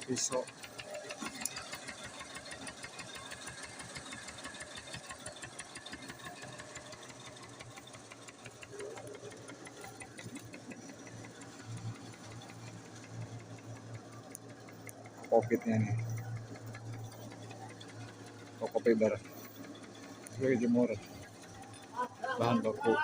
pisau. Kokitnya nih, Toko Paper sebagai jemur bahan baku.